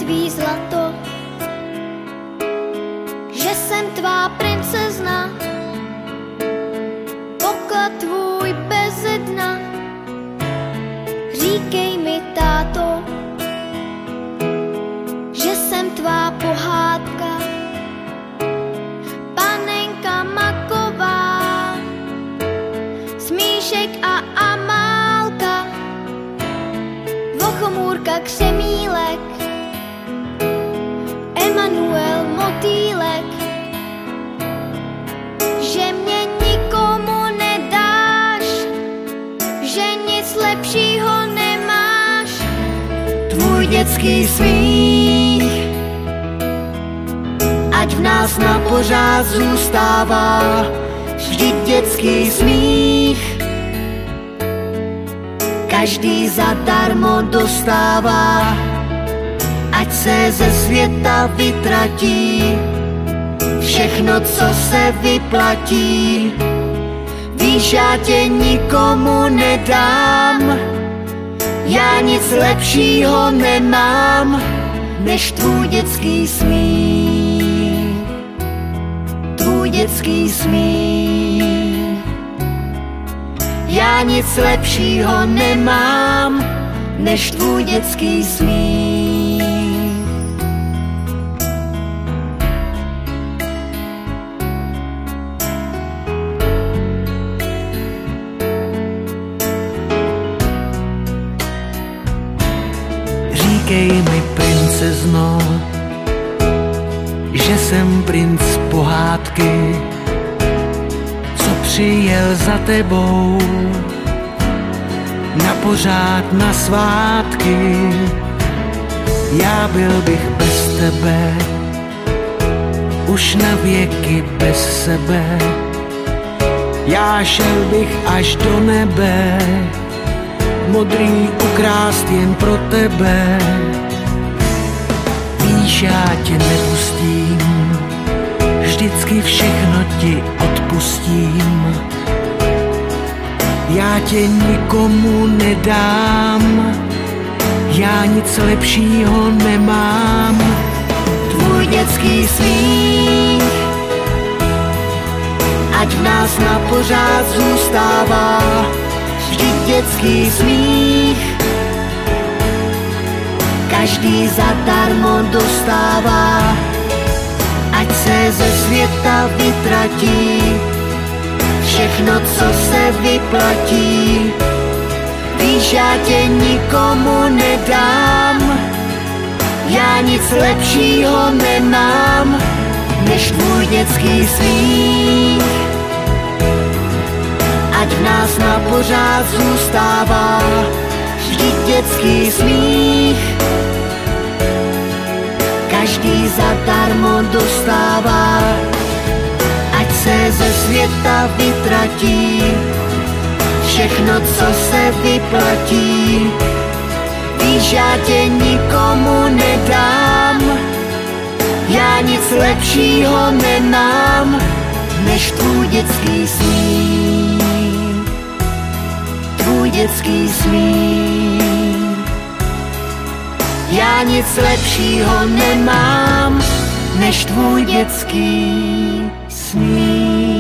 tvý zlato, že jsem tvá princezna, poklad tvůj beze dna. Říkej mi, táto, že jsem tvá pohádka, panenka maková, Smíšek a Amálka, Vochomůrka Křemílek, Emanuel Motýlek, že mě nikomu nedáš, že nic lepšího nemáš. Tvůj dětský smích, ať v nás na pořád zůstává, vždyť dětský smích každý zadarmo dostává. Ať se ze světa vytratí všechno, co se vyplatí. Víš, já tě nikomu nedám, já nic lepšího nemám, než tvůj dětský smích. Tvůj dětský smích. Já nic lepšího nemám, než tvůj dětský smích. Říkej mi, princezno, že jsem princ pohádky, co přijel za tebou na pořád na svátky. Já byl bych bez tebe, už na věky bez sebe. Já šel bych až do nebe, modrý ukrást jen pro tebe. Víš, já tě nepustím, vždycky všechno ti odpustím. Já tě nikomu nedám, já nic lepšího nemám. Tvůj dětský smích, ať v nás na pořád zůstává, vždyť dětský smích každý zadarmo dostává. Ať se ze světa vytratí všechno, co se vyplatí. Víš, já tě nikomu nedám, já nic lepšího nemám, než tvůj dětský smích. Ať v nás na pořád zůstává, vždyť dětský smích každý zadarmo dostává. Ať se ze světa vytratí všechno, co se vyplatí. Víš, já tě nikomu nedám, já nic lepšího nemám, než tvůj dětský smích. Tvůj dětský smích. Já nic lepšího nemám, než tvůj dětský smích.